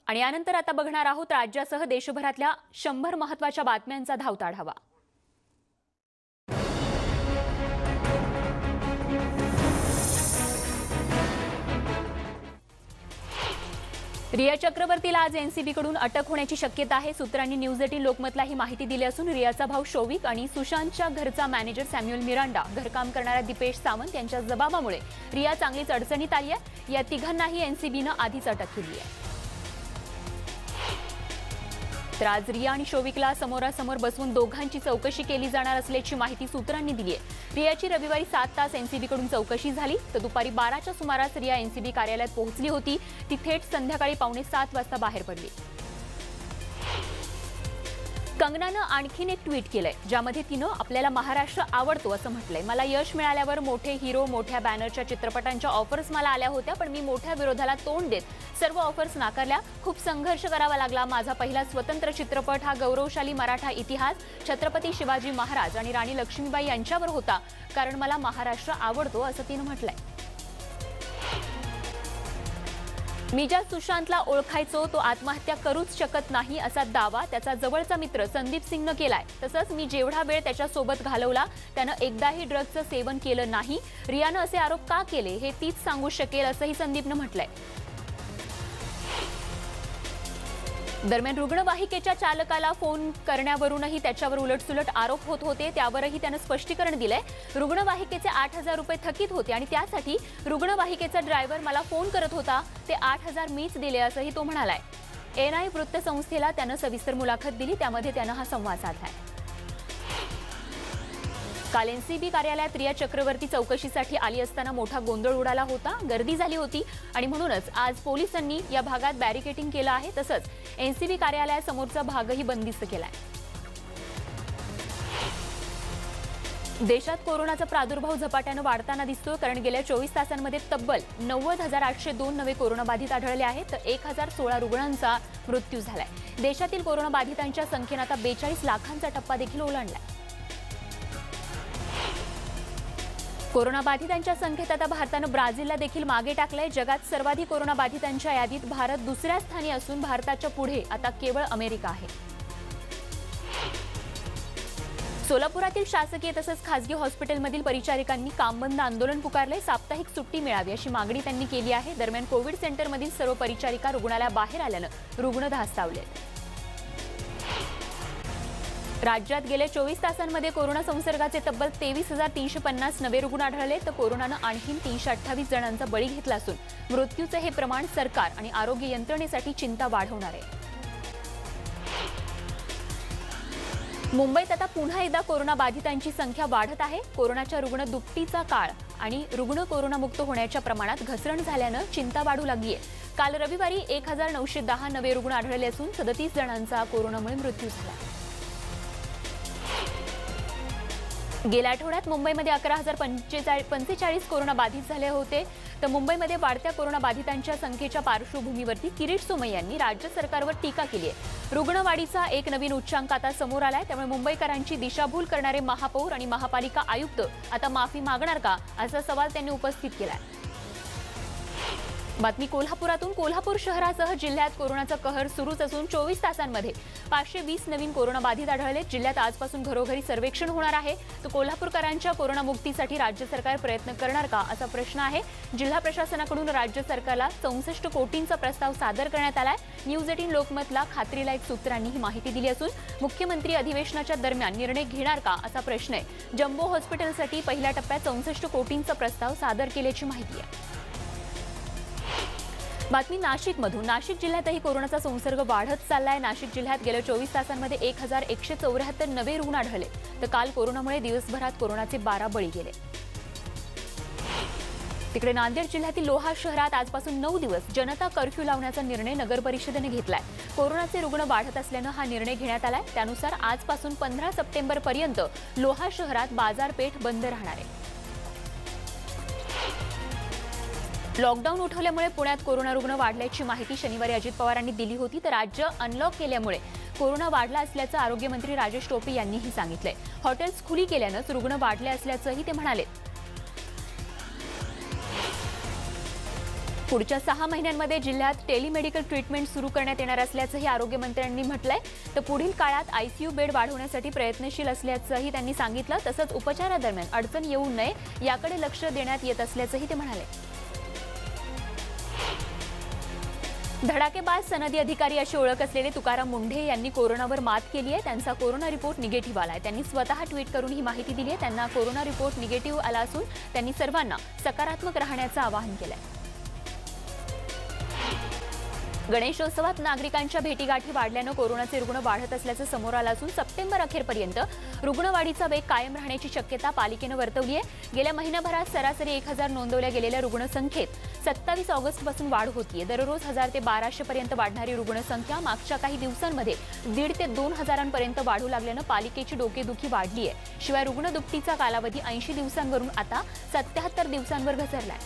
आणि यानंतर आता बघणार आहोत राज्यासह देशभरातल्या 100 महत्त्वाच्या बातम्यांचा धावता आढावा। रिया चक्रवर्तीला आज एनसीबीकडून अटक होण्याची शक्यता आहे। सूत्रांनी न्यूज 18 लोकमतला ही माहिती दिली असून रियाचा भाऊ शौविक आणि सुशांतच्या घरचा मॅनेजर सॅम्युअल मिरांडा, घरकाम करणारा दीपेश सावंत यांच्या जबाबामुळे रिया चांगलीच अडचणीत आली आहे। या तिघांनाही एनसीबीने आधीच अटक केली आहे। तर आज रिया आणि शौविकला समोरासमोर बसवून दोघांची चौकशी केली जाणार असल्याची माहिती सूत्रांनी दिली आहे। रियाची रविवारी 7 तास एनसीबीकडून चौकशी झाली, तर दुपारी 12च्या सुमारास रिया एनसीबी कार्यालयात पोहोचली होती। ती थेट संध्याकाळी 6:45 वाजता बाहेर पडली। कंगनानं आणखीन एक ट्विट केलंय, ज्यामध्ये तिनं आपल्याला महाराष्ट्र आवडतो असं म्हटलंय। मला यश मिळाल्यावर मोठे हिरो, मोठ्या बॅनरच्या चित्रपटांच्या ऑफर्स मला आल्या होत्या, पण मी मोठ्या विरोधाला तोंड देत सर्व ऑफर्स नाकारल्या। खूप संघर्ष करावा लागला। माझा पहिला स्वतंत्र चित्रपट हा गौरवशाली मराठा इतिहास छत्रपती शिवाजी महाराज आणि राणी लक्ष्मीबाई यांच्यावर होता, कारण मला महाराष्ट्र आवडतो असं तिनं म्हटलंय। मी ज्या सुशांतला ओळखायचो तो आत्महत्या करूच शकत नाही असा दावा त्याचा जवळचा मित्र संदीप सिंगनं केलाय। तसंच मी जेवढा वेळ त्याच्यासोबत घालवला त्यानं एकदाही ड्रग्जचं सेवन केलं नाही। रियानं असे आरोप का केले हे तीच सांगू शकेल असंही संदीपनं म्हटलंय। दरम्यान रुग्णवाहिकेच्या चालकाला फोन करण्यावरूनही त्याच्यावर उलटसुलट आरोप होत होते, त्यावरही त्यानं स्पष्टीकरण दिलंय। रुग्णवाहिकेचे 8,000 रुपये थकीत होते आणि त्यासाठी रुग्णवाहिकेचा ड्रायव्हर मला फोन करत होता, ते 8,000 मीच दिले असंही तो म्हणालाय। एनआय वृत्तसंस्थेला त्यानं सविस्तर मुलाखत दिली, त्यामध्ये त्यानं हा संवाद साधलाय। काल एनसीबी कार्यालयात रिया चक्रवर्ती चौकशीसाठी आली असताना मोठा गोंधळ उडाला होता, गर्दी झाली होती आणि म्हणूनच आज पोलिसांनी या भागात बॅरिकेडिंग केलं आहे। तसंच एनसीबी कार्यालयासमोरचा भागही बंदिस्त केलाय। देशात कोरोनाचा प्रादुर्भाव झपाट्याने वाढताना दिसतोय, कारण गेल्या 24 तासांमध्ये तब्बल 90,802 नवे कोरोनाबाधित आढळले आहेत, तर 1,016 रुग्णांचा मृत्यू झालाय। देशातील कोरोनाबाधितांच्या संख्येने आता 42 लाखांचा टप्पा देखील ओलांडलाय। कोरोनाबाधितांच्या संख्येत आता भारतानं ब्राझीलला देखील मागे टाकलंय। जगात सर्वाधिक कोरोनाबाधितांच्या यादीत भारत दुसऱ्या स्थानी असून भारताच्या पुढे आता केवळ अमेरिका आहे। सोलापुरातील शासकीय तसंच खासगी हॉस्पिटलमधील परिचारिकांनी कामबंद आंदोलन पुकारलंय। साप्ताहिक सुट्टी मिळावी अशी मागणी त्यांनी केली आहे। दरम्यान कोविड सेंटरमधील सर्व परिचारिका रुग्णालयाबाहेर आल्यानं रुग्ण धास्तावलेत। राज्यात गेल्या 24 तासांमध्ये कोरोना संसर्गाचे तब्बल 23,350 नवे रुग्ण आढळले, तर कोरोनानं आणखीन 328 जणांचा बळी घेतला असून मृत्यूचे हे प्रमाण सरकार आणि आरोग्य यंत्रणेसाठी चिंता वाढवणार आहे। मुंबईत आता पुन्हा एकदा कोरोनाबाधितांची संख्या वाढत आहे। कोरोनाच्या रुग्ण दुपटीचा काळ आणि रुग्ण कोरोनामुक्त होण्याच्या प्रमाणात घसरण झाल्यानं चिंता वाढू लागली आहे। काल रविवारी 1,910 नवे रुग्ण आढळले असून 37 जणांचा कोरोनामुळे मृत्यू झाला। गेल्या आठवड्यात मुंबईमध्ये 11,045 कोरोनाबाधित झाले होते, तर मुंबईमध्ये वाढत्या कोरोनाबाधितांच्या संख्येच्या पार्श्वभूमीवरती किरीट सोमय्या यांनी राज्य सरकारवर टीका केली आहे। रुग्णवाढीचा एक नवीन उच्चांक आता समोर आलाय, त्यामुळे मुंबईकरांची दिशाभूल करणारे महापौर आणि महापालिका आयुक्त आता माफी मागणार का असा सवाल त्यांनी उपस्थित केलाय। बातमी कोल्हापुरातून। कोल्हापूर शहरासह जिल्ह्यात कोरोनाचा कहर सुरूच असून 24 तासांमध्ये 520 नवीन कोरोनाबाधित आढळले। जिल्ह्यात आजपासून घरोघरी सर्वेक्षण होणार आहे, तर कोल्हापूरकरांच्या कोरोनामुक्तीसाठी राज्य सरकार प्रयत्न करणार का असा प्रश्न आहे। जिल्हा प्रशासनाकडून राज्य सरकारला 64 कोटींचा प्रस्ताव सादर करण्यात आलाय। न्यूज 18 लोकमतला खात्रीलायक सूत्रांनी ही माहिती दिली असून मुख्यमंत्री अधिवेशनाच्या दरम्यान निर्णय घेणार का असा प्रश्न आहे। जम्बो हॉस्पिटलसाठी पहिल्या टप्प्यात 64 कोटींचा प्रस्ताव सादर केल्याची माहिती आहे। बातमी नाशिकमधून। नाशिक जिल्ह्यातही कोरोनाचा संसर्ग वाढत चाललाय। नाशिक जिल्ह्यात गेल्या 24 तासांमध्ये 1,174 नवे रुग्ण आढळले, तर काल कोरोनामुळे दिवसभरात कोरोनाचे 12 बळी गेले। तिकडे नांदेड जिल्ह्यातील लोहा शहरात आजपासून 9 दिवस जनता कर्फ्यू लावण्याचा निर्णय नगर परिषदेने घेतलाय। कोरोनाचे रुग्ण वाढत असल्यानं हा निर्णय घेण्यात आलाय। त्यानुसार आजपासून 15 सप्टेंबर पर्यंत लोहा शहरात बाजारपेठ बंद राहणार आहे। लॉकडाऊन उठवल्यामुळे पुण्यात कोरोना रुग्ण वाढल्याची माहिती शनिवारी अजित पवारांनी दिली होती, तर राज्य अनलॉक केल्यामुळे कोरोना वाढला असल्याचं आरोग्यमंत्री राजेश टोपे यांनीही सांगितलंय। हॉटेल्स खुली केल्यानंच रुग्ण वाढले असल्याचंही ते म्हणाले। पुढच्या 6 महिन्यांमध्ये जिल्ह्यात टेलिमेडिकल ट्रीटमेंट सुरू करण्यात येणार असल्याचंही आरोग्यमंत्र्यांनी म्हटलंय. तर पुढील काळात आयसीयू बेड वाढवण्यासाठी प्रयत्नशील असल्याचंही त्यांनी सांगितलं. तसंच उपचारादरम्यान अडचण येऊ नये याकडे लक्ष देण्यात येत असल्याचंही ते म्हणाले. धडाकेबाज सनदी अधिकारी अशी ओळख असलेले तुकाराम मुंढे यांनी कोरोनावर मात केली आहे. त्यांचा कोरोना रिपोर्ट निगेटिव्ह आलाय. त्यांनी स्वतः ट्विट करून ही माहिती दिली आहे. त्यांना कोरोना रिपोर्ट निगेटिव्ह आला असून त्यांनी सर्वांना सकारात्मक राहण्याचं आवाहन केलंय. गणेशोत्सवात नागरिकांच्या भेटीगाठी वाढल्यानं कोरोनाचे रुग्ण वाढत असल्याचं समोर आलं असून सप्टेंबर अखेरपर्यंत रुग्णवाढीचा वेग कायम राहण्याची शक्यता पालिकेनं वर्तवली आहे. गेल्या महिनाभरात सरासरी 1000 नोंदवल्या गेलेल्या रुग्णसंख्येत 27 ऑगस्टपासून वाढ होतीये. दररोज 1000 ते 1200 पर्यंत वाढणारी रुग्णसंख्या मागच्या काही दिवसांमध्ये 1,500 ते 2,000 पर्यंत वाढू लागल्यानं पालिकेची डोकेदुखी वाढली आहे. शिवाय रुग्ण दुपटीचा कालावधी 80 दिवसांवरून आता 77 दिवसांवर घसरलाय.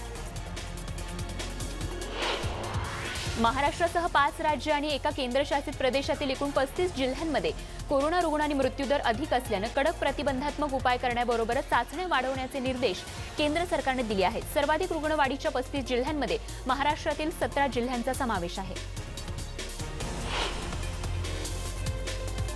महाराष्ट्रासह 5 राज्य आणि एका केंद्रशासित प्रदेशातील एकूण 35 जिल्ह्यांमध्ये कोरोना रुग्ण आणि मृत्यूदर अधिक असल्यानं कडक प्रतिबंधात्मक उपाय करण्याबरोबरच चाचण्या वाढवण्याचे निर्देश केंद्र सरकारने दिले आहेत. सर्वाधिक रुग्णवाढीच्या 35 जिल्ह्यांमध्ये महाराष्ट्रातील 17 जिल्ह्यांचा समावेश आहे.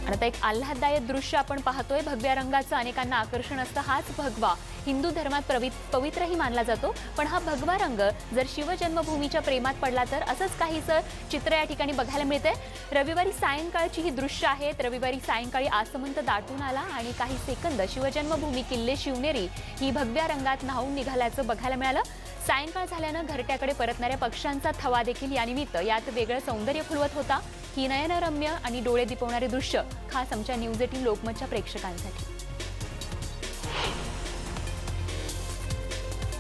आता एक आल्हाददायक दृश्य आपण पाहतोय. भगव्या रंगाचं अनेकांना आकर्षण असतं. हाच भगवा हिंदू धर्मात पवित्रही मानला जातो. पण हा भगवा रंग जर शिवजन्मभूमीच्या प्रेमात पडला तर असंच काहीसं चित्र या ठिकाणी बघायला मिळते. रविवारी सायंकाळची ही दृश्य आहेत. रविवारी सायंकाळी आसमंत दाटून आला आणि काही सेकंद शिवजन्मभूमी किल्ले शिवनेरी ही भगव्या रंगात न्हावून निघाल्याचं बघायला मिळालं. सायंकाळ झाल्यानं घरट्याकडे परतणाऱ्या पक्ष्यांचा थवा देखील यानिमित्त यात वेगळं सौंदर्य फुलवत होता. ही नयनरम्य आणि डोळे दिपवणारे दृश्य खास आमच्या न्यूज 18 लोकमतच्या प्रेक्षकांसाठी.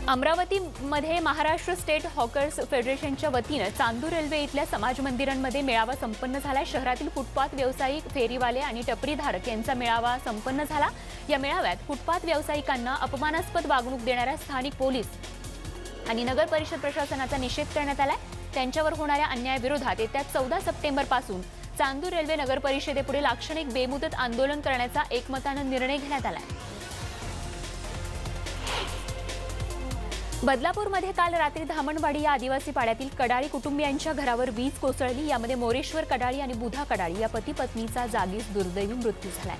अमरावतीमध्ये महाराष्ट्र स्टेट हॉकर्स फेडरेशनच्या वतीनं चांदूर रेल्वे इथल्या समाज मंदिरांमध्ये मेळावा संपन्न झाला. शहरातील फुटपाथ व्यावसायिक, फेरीवाले आणि टपरीधारक यांचा मेळावा संपन्न झाला. या मेळाव्यात फुटपाथ व्यावसायिकांना अपमानास्पद वागणूक देणाऱ्या स्थानिक पोलीस आणि नगर परिषद प्रशासनाचा निषेध करण्यात आलाय. त्यांच्यावर होणाऱ्या अन्यायाविरोधात येत्या 14 सप्टेंबरपासून चांदूर रेल्वे नगर परिषदेपुढे लाक्षणिक बेमुदत आंदोलन करण्याचा एकमतानं निर्णय घेण्यात आलाय. बदलापूरमध्ये काल रात्री धामणवाडी या आदिवासी पाड्यातील कडाळी कुटुंबियांच्या घरावर वीज कोसळली. यामध्ये मोरेश्वर कडाळी आणि बुधा कडाळी या पती पत्नीचा जागीच दुर्दैवी मृत्यू झालाय.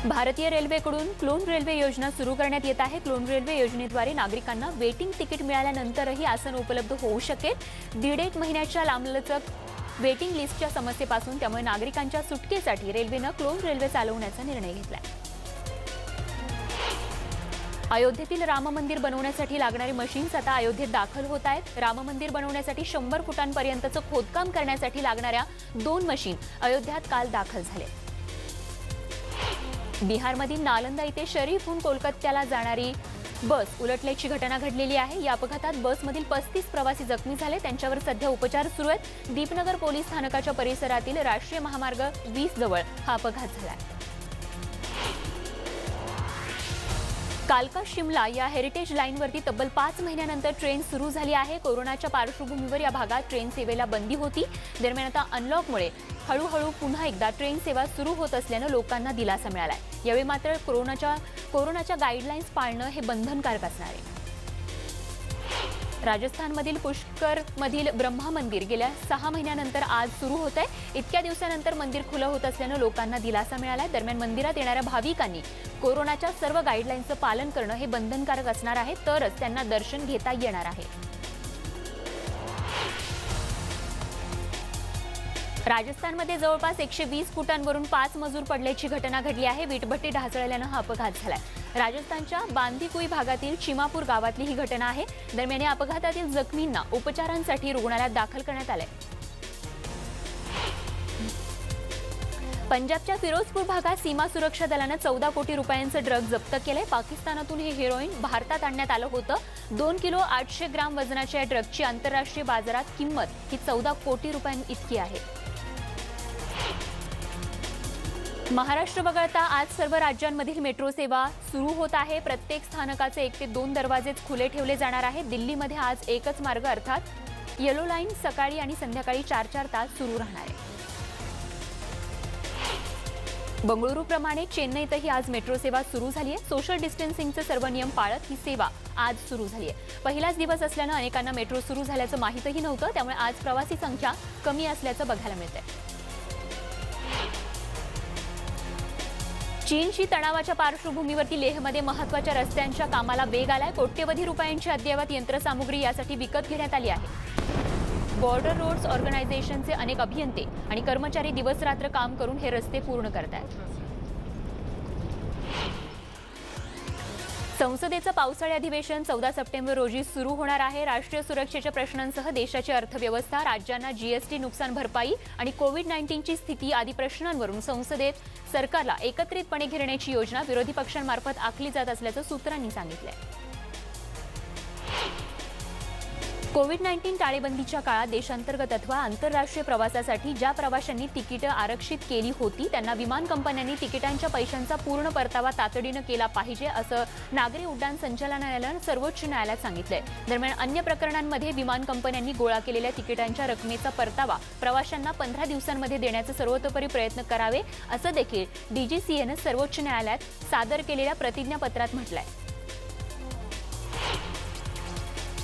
भारतीय रेल्वेकडून क्लोन रेल्वे योजना सुरू करण्यात येत आहे. क्लोन रेल्वे योजनेद्वारे नागरिकांना वेटिंग तिकीट मिळाल्यानंतरही आसन उपलब्ध होऊ शकेल. 1.5 महिन्याच्या लांबलचक वेटिंग लिस्टच्या समस्येपासून त्यामुळे नागरिकांच्या सुटकेसाठी रेल्वेनं क्लोन रेल्वे चालवण्याचा निर्णय घेतलाय. अयोध्येतील राम मंदिर बनवण्यासाठी लागणारे मशीन्स आता अयोध्येत दाखल होत आहेत. राम मंदिर बनवण्यासाठी 100 फुटांपर्यंतचं खोदकाम करण्यासाठी लागणाऱ्या 2 मशीन अयोध्यात काल दाखल झाले. बिहारमधील नालंदा इथे शरीफहून कोलकात्याला जाणारी बस उलटल्याची घटना घडलेली आहे. या अपघातात बसमधील 35 प्रवासी जखमी झाले. त्यांच्यावर सध्या उपचार सुरू आहेत. दीपनगर पोलीस स्थानकाच्या परिसरातील राष्ट्रीय महामार्ग 20 जवळ हा अपघात झाला. कालका शिमला या हेरिटेज लाईनवरती तब्बल 5 महिन्यानंतर ट्रेन सुरू झाली आहे. कोरोनाच्या पार्श्वभूमीवर या भागात ट्रेन सेवेला बंदी होती. दरम्यान आता अनलॉकमुळे हळूहळू पुन्हा एकदा ट्रेन सेवा सुरू होत असल्यानं लोकांना दिलासा मिळालाय. यावेळी मात्र कोरोनाच्या गाईडलाईन्स पाळणं हे बंधनकारक असणार आहे. राजस्थानमधील पुष्करमधील ब्रह्मा मंदिर गेल्या 6 महिन्यानंतर आज सुरू होत आहे. इतक्या दिवसानंतर मंदिर खुलं होत असल्यानं लोकांना दिलासा मिळालाय. दरम्यान मंदिरात येणाऱ्या भाविकांनी कोरोनाच्या सर्व गाईडलाईन्सचं पालन करणं हे बंधनकारक असणार आहे. तरच त्यांना दर्शन घेता येणार आहे. राजस्थानमध्ये जवळपास 120 फुटांवरून 5 मजूर पडल्याची घटना घडली आहे. वीटभट्टी ढासळल्यानं हा अपघात झालाय. राजस्थानच्या बांदीकुई भागातील चिमापूर गावातली ही घटना आहे. दरम्यान या अपघातातील जखमींना उपचारांसाठी रुग्णालयात दाखल करण्यात आलंय. पंजाबच्या फिरोजपूर भागात सीमा सुरक्षा दलानं 14 कोटी रुपयांचं ड्रग जप्त केलंय. पाकिस्तानातून हे हेरोईन भारतात आणण्यात आलं होतं. 2 किलो 800 ग्राम वजनाच्या या ड्रगची आंतरराष्ट्रीय बाजारात किंमत ही 14 कोटी रुपयांइतकी आहे. महाराष्ट्र वगळता आज सर्व राज्यांमधील मेट्रो सेवा सुरू होत आहे. प्रत्येक स्थानकाचे 1 ते 2 दरवाजेच खुले ठेवले जाणार आहेत. दिल्लीमध्ये आज एकच मार्ग अर्थात येलो लाईन सकाळी आणि संध्याकाळी 4-4 तास सुरू राहणार आहे. बंगळुरूप्रमाणे चेन्नईतही आज मेट्रो सेवा सुरू झाली आहे। सोशल डिस्टन्सिंगचे सर्व नियम पाळत ही सेवा आज सुरू झाली आहे। पहिलाच दिवस असल्याने अनेकांना मेट्रो सुरू झाल्याचं माहितीही नव्हतं, त्यामुळे आज प्रवासी संख्या कमी असल्याचं बघायला मिळतंय। चीनशी तणावाच्या पार्श्वभूमीवरती लेहमध्ये महत्त्वाच्या रस्त्यांच्या कामाला वेग आलाय। कोट्यवधी रुपयांची अद्ययावत यंत्रसामुग्री यासाठी विकत घेण्यात आली आहे। बॉर्डर रोड्स ऑर्गनायझेशनचे अनेक अभियंते आणि कर्मचारी दिवस रात्र काम करून हे रस्ते पूर्ण करतात। संसदेचं पावसाळी अधिवेशन 14 सप्टेंबर रोजी सुरू होणार आहे। राष्ट्रीय सुरक्षेच्या प्रश्नांसह देशाची अर्थव्यवस्था, राज्यांना जीएसटी नुकसान भरपाई आणि कोविड-19ची स्थिती आदी प्रश्नांवरून संसदेत सरकारला एकत्रितपणे घेण्याची योजना विरोधी पक्षांमार्फत आखली जात असल्याचं सूत्रांनी सांगितलंय। कोविड-19 टाळेबंदीच्या काळात देशांतर्गत अथवा आंतरराष्ट्रीय प्रवासासाठी ज्या प्रवाशांनी तिकीटं आरक्षित केली होती त्यांना विमान कंपन्यांनी तिकिटांच्या पैशांचा पूर्ण परतावा तातडीनं केला पाहिजे असं नागरी उड्डाण संचालनालयानं सर्वोच्च न्यायालयात सांगितलंय। दरम्यान अन्य प्रकरणांमध्ये विमान कंपन्यांनी गोळा केलेल्या तिकिटांच्या रकमेचा परतावा प्रवाशांना 15 दिवसांमध्ये देण्याचे सर्वतोपरी प्रयत्न करावे असं देखील डीजीसीएनं सर्वोच्च न्यायालयात सादर केलेल्या प्रतिज्ञापत्रात म्हटलंय।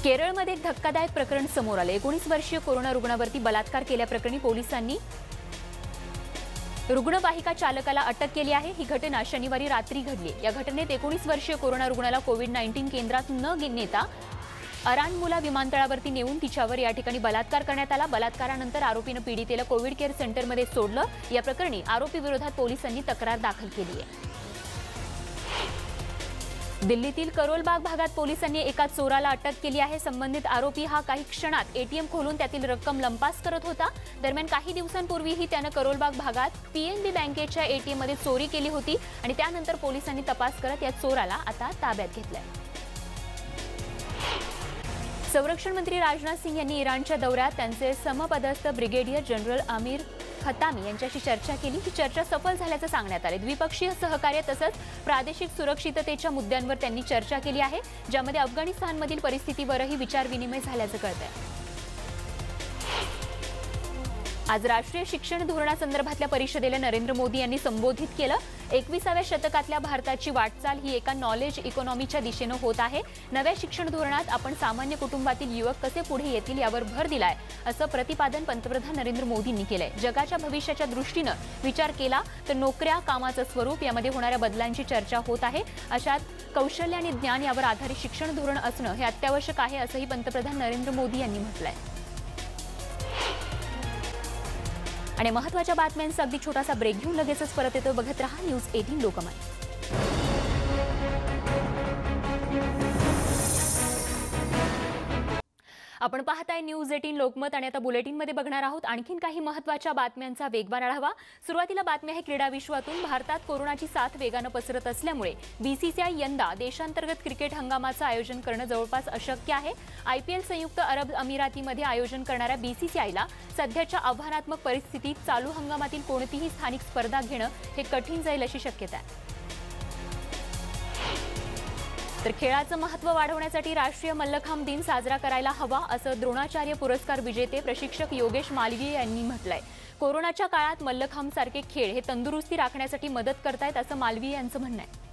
केरळमध्ये एक धक्कादायक प्रकरण समोर आले। 19 वर्षीय कोरोना रुग्णावरती बलात्कार केल्याप्रकरणी पोलिसांनी रुग्णवाहिका चालकाला अटक केली आहे। ही घटना शनिवारी रात्री घडली। या घटनेत 19 वर्षीय कोरोना रुग्णाला कोविड-19 केंद्रात न नेता अरानमुला विमानतळावरती नेऊन तिच्यावर या ठिकाणी बलात्कार करण्यात आला। बलात्कारानंतर आरोपीनं पीडितेला कोविड केअर सेंटरमध्ये सोडलं। या प्रकरणी आरोपी विरोधात पोलिसांनी तक्रार दाखल केली आहे। दिल्लीतील करोलबाग भागात पोलिसांनी एका चोराला अटक केली आहे। संबंधित आरोपी हा काही क्षणात एटीएम खोलून त्यातील रक्कम लंपास करत होता। दरम्यान काही दिवसांपूर्वीही त्यानं करोलबाग भागात पीएनबी बँकेच्या एटीएममध्ये चोरी केली होती आणि त्यानंतर पोलिसांनी तपास करत या चोराला आता ताब्यात घेतलंय। संरक्षण मंत्री राजनाथ सिंह यांनी इराणच्या दौऱ्यात त्यांचे समपदस्थ ब्रिगेडियर जनरल आमिर खतामी यांच्याशी चर्चा केली। ही चर्चा सफल झाल्याचं सांगण्यात आले। द्विपक्षीय सहकार्य तसंच प्रादेशिक सुरक्षिततेच्या मुद्द्यांवर त्यांनी चर्चा केली आहे, ज्यामध्ये अफगाणिस्तानमधील परिस्थितीवरही विचारविनिमय झाल्याचं कळतंय। आज राष्ट्रीय शिक्षण धोरणासंदर्भातल्या परिषदेला नरेंद्र मोदी यांनी संबोधित केलं। 21व्या शतकातल्या भारताची वाटचाल ही एका नॉलेज इकॉनॉमीच्या दिशेनं होत आहे। नव्या शिक्षण धोरणात आपण सामान्य कुटुंबातील युवक कसे पुढे येतील यावर भर दिलाय असं प्रतिपादन पंतप्रधान नरेंद्र मोदींनी केलंय। जगाच्या भविष्याच्या दृष्टीनं विचार केला तर नोकऱ्या, कामाचं स्वरूप यामध्ये होणाऱ्या बदलांची चर्चा होत आहे। अशात कौशल्य आणि ज्ञान यावर आधारित शिक्षण धोरण असणं हे अत्यावश्यक आहे असंही पंतप्रधान नरेंद्र मोदी यांनी म्हटलंय। आणि महत्त्वाच्या बातम्यांचा अगदी छोटासा ब्रेक घेऊन लगेचच परत येतो। बघत रहा न्यूज 18 लोकमत। आपण पाहताय न्यूज 18 लोकमत आणि आता बुलेटिनमध्ये बघणार आहोत आणखीन काही महत्त्वाच्या बातम्यांचा वेगवान आढावा। सुरुवातीला बातमी आहे क्रीडा विश्वातून। भारतात कोरोनाची साथ वेगानं पसरत असल्यामुळे बीसीसीआय यंदा देशांतर्गत क्रिकेट हंगामाचं आयोजन करणं जवळपास अशक्य आहे। आयपीएल संयुक्त अरब अमिरातीमध्ये आयोजन करणाऱ्या बीसीसीआयला सध्याच्या आव्हानात्मक परिस्थितीत चालू हंगामातील कोणतीही स्थानिक स्पर्धा घेणं हे कठीण जाईल अशी शक्यता आहे। तर खेळाचं महत्त्व वाढवण्यासाठी राष्ट्रीय मल्लखांब दिन साजरा करायला हवा असं द्रोणाचार्य पुरस्कार विजेते प्रशिक्षक योगेश मालवीय यांनी म्हटलंय। कोरोनाच्या काळात मल्लखांब सारखे खेळ हे तंदुरुस्ती राखण्यासाठी मदत करतायत असं मालवीय यांचं म्हणणं आहे।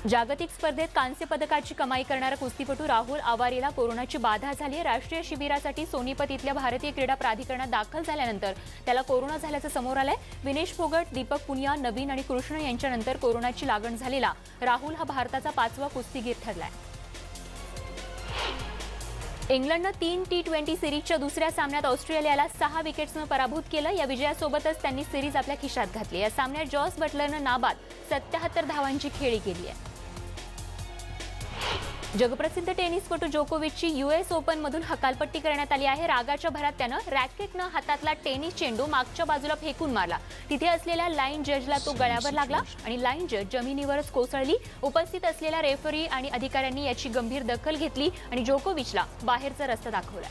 जागतिक स्पर्धेत कांस्य पदकाची कमाई करणारा कुस्तीपटू राहुल आवारेला कोरोनाची बाधा झाली आहे। राष्ट्रीय शिबिरासाठी सोनीपत इथल्या भारतीय क्रीडा प्राधिकरणात दाखल झाल्यानंतर त्याला कोरोना झाल्याचं समोर आलंय। विनेश फोगट, दीपक पुनिया, नवीन आणि कृष्ण यांच्यानंतर कोरोनाची लागण झालेला राहुल हा भारताचा 5वा कुस्तीगीर ठरलाय। इंग्लंडनं 3 T20 सिरीजच्या दुसऱ्या सामन्यात ऑस्ट्रेलियाला 6 विकेट्सनं पराभूत केलं। या विजयासोबतच त्यांनी सिरीज आपल्या खिशात घातली। या सामन्यात जॉस बटलरनं नाबाद 77 धावांची खेळी केली आहे। जगप्रसिद्ध टेनिसपटू जोकोविचची यूएस ओपनमधून हकालपट्टी करण्यात आली आहे। रागाच्या भरात त्यानं रॅकेटनं हातातला टेनिस चेंडू मागच्या बाजूला फेकून मारला। तिथे असलेल्या लाईन जजला तो गळ्यावर लागला आणि लाईन जज जमिनीवरच कोसळली। उपस्थित असलेल्या रेफरी आणि अधिकाऱ्यांनी याची गंभीर दखल घेतली आणि जोकोविचला बाहेरचा रस्ता दाखवला।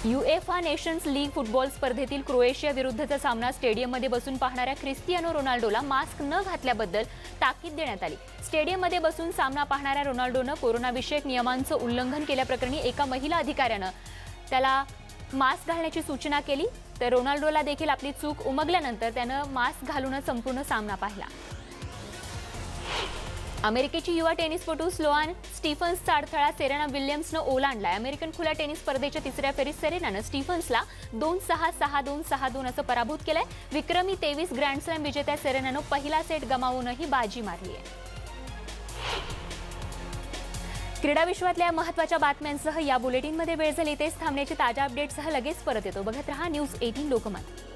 युएफा नेशन्स लीग फुटबॉल स्पर्धेतील क्रोएशिया विरुद्धचा सामना स्टेडियममध्ये बसून पाहणाऱ्या क्रिस्टियानो रोनाल्डोला मास्क न घातल्याबद्दल ताकीद देण्यात आली। स्टेडियममध्ये बसून सामना पाहणाऱ्या रोनाल्डोनं कोरोनाविषयक नियमांचं उल्लंघन केल्याप्रकरणी एका महिला अधिकाऱ्यानं त्याला मास्क घालण्याची सूचना केली। तर रोनाल्डोला देखील आपली चूक उमगल्यानंतर त्यानं मास्क घालूनच संपूर्ण सामना पाहिला. अमेरिकेची युवा टेनिसपटू स्लोआन स्टीफन्सचा अडथळा सेरेना विल्यम्सनं ओलांडलाय. अमेरिकन खुल्या टेनिस स्पर्धेच्या तिसऱ्या फेरीत सेरेनानं स्टीफन्सला 2-6, 6-2, 6-2 असं पराभूत केलंय. विक्रमी 23 ग्रँड स्लॅम विजेत्या सेरेनानं पहिला सेट गमावूनही बाजी मारली आहे. क्रीडा विश्वातल्या महत्त्वाच्या बातम्यांसह या बुलेटिनमध्ये वेळ झाली तेच थांबण्याची ताज्या अपडेट्ससह लगेच परत येतो. बघत रहा न्यूज 18 लोकमत.